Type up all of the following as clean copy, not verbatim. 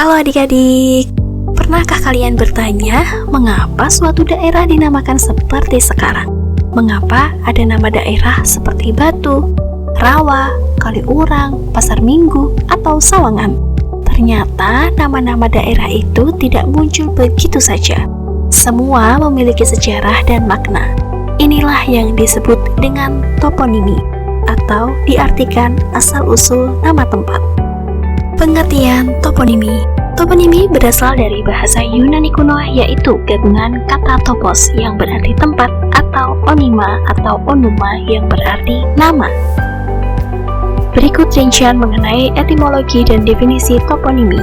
Halo adik-adik, pernahkah kalian bertanya mengapa suatu daerah dinamakan seperti sekarang? Mengapa ada nama daerah seperti Batu, Rawa, Kaliurang, Pasar Minggu, atau Sawangan? Ternyata nama-nama daerah itu tidak muncul begitu saja. Semua memiliki sejarah dan makna. Inilah yang disebut dengan toponimi, atau diartikan asal-usul nama tempat. Pengertian toponimi. Toponimi berasal dari bahasa Yunani kuno, yaitu gabungan kata topos yang berarti tempat atau onima atau onuma yang berarti nama. Berikut rincian mengenai etimologi dan definisi toponimi.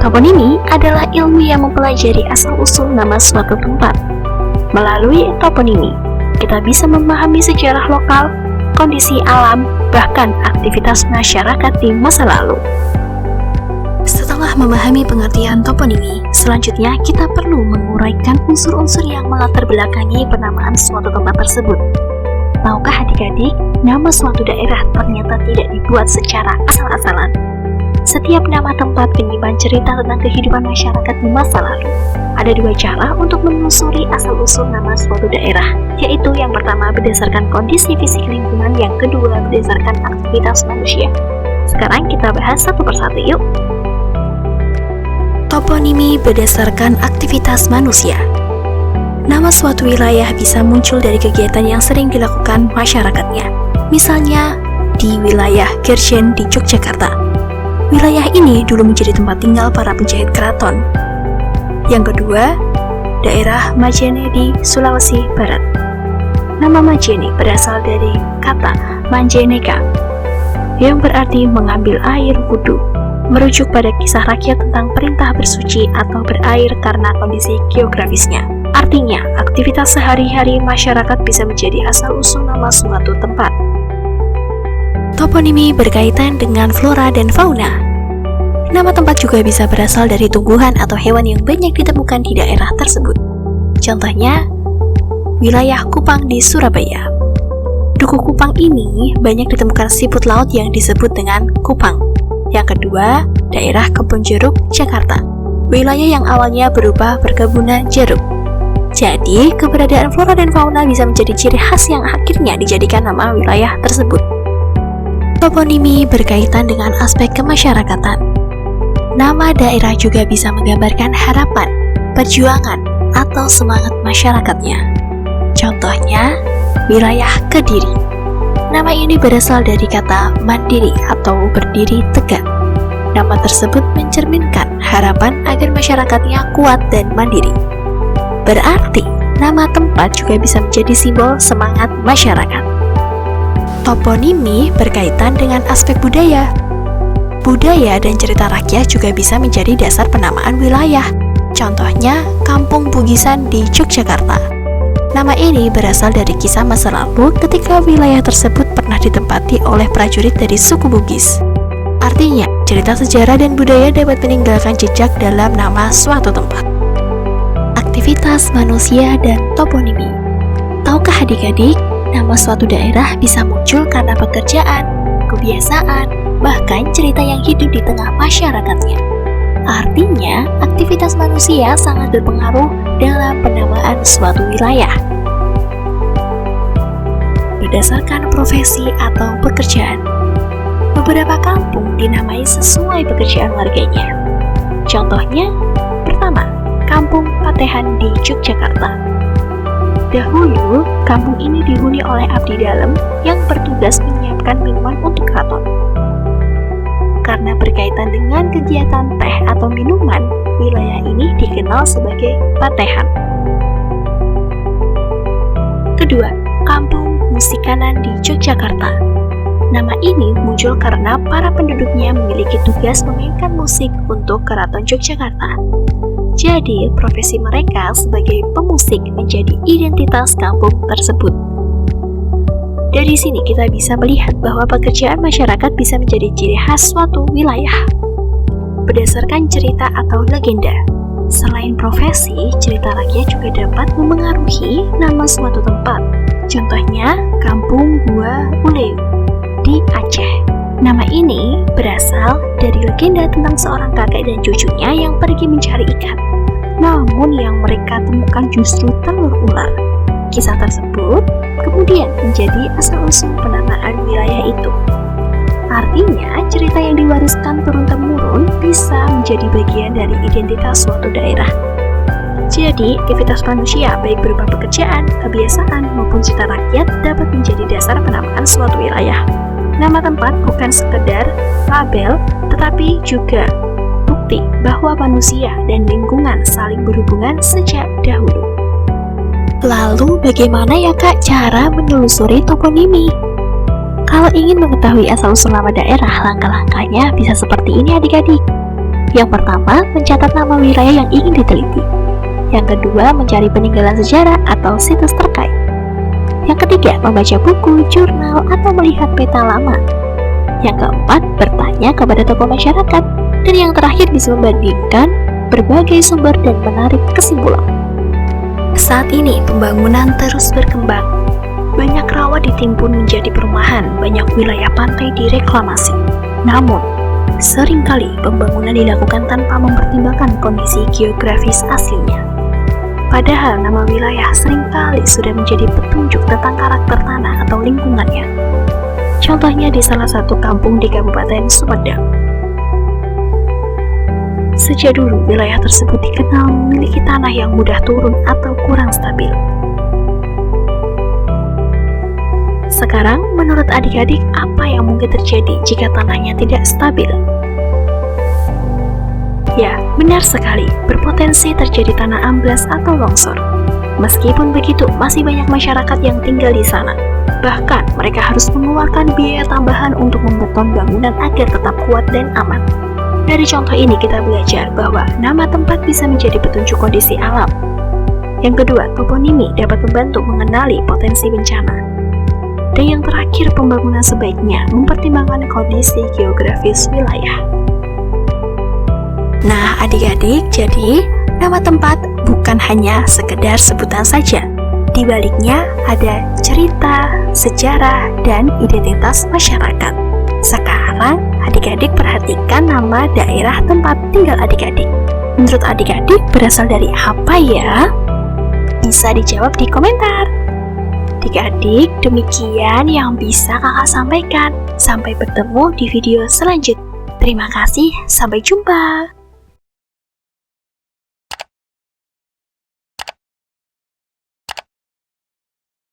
Toponimi adalah ilmu yang mempelajari asal-usul nama suatu tempat. Melalui toponimi, kita bisa memahami sejarah lokal, kondisi alam, bahkan aktivitas masyarakat di masa lalu. Setelah memahami pengertian toponimi, selanjutnya kita perlu menguraikan unsur-unsur yang melatar belakangi penamaan suatu tempat tersebut. Tahukah adik-adik, nama suatu daerah ternyata tidak dibuat secara asal-asalan. Setiap nama tempat menyimpan cerita tentang kehidupan masyarakat di masa lalu. Ada dua cara untuk menelusuri asal-usul nama suatu daerah, yaitu yang pertama berdasarkan kondisi fisik lingkungan, yang kedua berdasarkan aktivitas manusia. Sekarang kita bahas satu persatu yuk. Toponimi berdasarkan aktivitas manusia. Nama suatu wilayah bisa muncul dari kegiatan yang sering dilakukan masyarakatnya. Misalnya, di wilayah Gerjen di Yogyakarta. Wilayah ini dulu menjadi tempat tinggal para penjahit keraton. Yang kedua, daerah Majene di Sulawesi Barat. Nama Majene berasal dari kata manjeneka, yang berarti mengambil air wudhu, merujuk pada kisah rakyat tentang perintah bersuci atau berair karena kondisi geografisnya. Artinya, aktivitas sehari-hari masyarakat bisa menjadi asal-usul nama suatu tempat. Toponimi berkaitan dengan flora dan fauna. Nama tempat juga bisa berasal dari tumbuhan atau hewan yang banyak ditemukan di daerah tersebut. Contohnya, wilayah Kupang di Surabaya. Dukuh Kupang ini banyak ditemukan siput laut yang disebut dengan kupang. Yang kedua, daerah Kebun Jeruk, Jakarta. Wilayah yang awalnya berupa perkebunan jeruk. Jadi, keberadaan flora dan fauna bisa menjadi ciri khas yang akhirnya dijadikan nama wilayah tersebut. Toponimi berkaitan dengan aspek kemasyarakatan. Nama daerah juga bisa menggambarkan harapan, perjuangan, atau semangat masyarakatnya. Contohnya, wilayah Kediri. Nama ini berasal dari kata mandiri atau berdiri tegak. Nama tersebut mencerminkan harapan agar masyarakatnya kuat dan mandiri. Berarti, nama tempat juga bisa menjadi simbol semangat masyarakat. Toponimi berkaitan dengan aspek budaya. Budaya dan cerita rakyat juga bisa menjadi dasar penamaan wilayah. Contohnya, Kampung Bugisan di Yogyakarta. Nama ini berasal dari kisah masa lalu ketika wilayah tersebut pernah ditempati oleh prajurit dari suku Bugis. Artinya, cerita sejarah dan budaya dapat meninggalkan jejak dalam nama suatu tempat. Aktivitas manusia dan toponimi. Tahukah adik-adik, nama suatu daerah bisa muncul karena pekerjaan, kebiasaan, bahkan cerita yang hidup di tengah masyarakatnya. Artinya, aktivitas manusia sangat berpengaruh dalam penamaan suatu wilayah. Berdasarkan profesi atau pekerjaan, beberapa kampung dinamai sesuai pekerjaan warganya. Contohnya, pertama, Kampung Patehan di Yogyakarta. Dahulu, kampung ini dihuni oleh abdi dalam yang bertugas menyiapkan minuman untuk keraton. Karena berkaitan dengan kegiatan teh atau minuman, wilayah ini dikenal sebagai Patehan. Kedua, Kampung Musikanan di Yogyakarta. Nama ini muncul karena para penduduknya memiliki tugas memainkan musik untuk Keraton Yogyakarta. Jadi, profesi mereka sebagai pemusik menjadi identitas kampung tersebut. Dari sini kita bisa melihat bahwa pekerjaan masyarakat bisa menjadi ciri khas suatu wilayah. Berdasarkan cerita atau legenda, selain profesi, cerita rakyat juga dapat memengaruhi nama suatu tempat. Contohnya, Kampung Gua Uleu di Aceh. Nama ini berasal dari legenda tentang seorang kakek dan cucunya yang pergi mencari ikan. Namun yang mereka temukan justru telur ular. Kisah tersebut kemudian menjadi asal-usul penamaan wilayah itu. Artinya, cerita yang diwariskan turun-temurun bisa menjadi bagian dari identitas suatu daerah. Jadi, aktivitas manusia baik berupa pekerjaan, kebiasaan, maupun cita rakyat dapat menjadi dasar penamaan suatu wilayah. Nama tempat bukan sekedar label, tetapi juga bukti bahwa manusia dan lingkungan saling berhubungan sejak dahulu. Lalu bagaimana ya Kak cara menelusuri toponimi? Kalau ingin mengetahui asal-usul nama daerah, langkah-langkahnya bisa seperti ini adik-adik. Yang pertama, mencatat nama wilayah yang ingin diteliti. Yang kedua, mencari peninggalan sejarah atau situs terkait. Yang ketiga, membaca buku, jurnal, atau melihat peta lama. Yang keempat, bertanya kepada tokoh masyarakat. Dan yang terakhir, bisa membandingkan berbagai sumber dan menarik kesimpulan. Saat ini, pembangunan terus berkembang. Banyak rawa ditimbun menjadi perumahan, banyak wilayah pantai direklamasi. Namun, seringkali pembangunan dilakukan tanpa mempertimbangkan kondisi geografis aslinya. Padahal nama wilayah seringkali sudah menjadi petunjuk tentang karakter tanah atau lingkungannya. Contohnya di salah satu kampung di Kabupaten Sumedang. Sejak dulu, wilayah tersebut dikenal memiliki tanah yang mudah turun atau kurang stabil. Sekarang, menurut adik-adik, apa yang mungkin terjadi jika tanahnya tidak stabil? Ya, benar sekali, berpotensi terjadi tanah amblas atau longsor. Meskipun begitu, masih banyak masyarakat yang tinggal di sana. Bahkan, mereka harus mengeluarkan biaya tambahan untuk membeton bangunan agar tetap kuat dan aman. Dari contoh ini kita belajar bahwa nama tempat bisa menjadi petunjuk kondisi alam. Yang kedua, toponimi dapat membantu mengenali potensi bencana. Dan yang terakhir, pembangunan sebaiknya mempertimbangkan kondisi geografis wilayah. Nah, adik-adik, jadi nama tempat bukan hanya sekedar sebutan saja. Di baliknya ada cerita, sejarah, dan identitas masyarakat. Sekarang, adik-adik perhatikan nama daerah tempat tinggal adik-adik. Menurut adik-adik berasal dari apa ya? Bisa dijawab di komentar. Adik-adik, demikian yang bisa kakak sampaikan. Sampai bertemu di video selanjutnya. Terima kasih, sampai jumpa.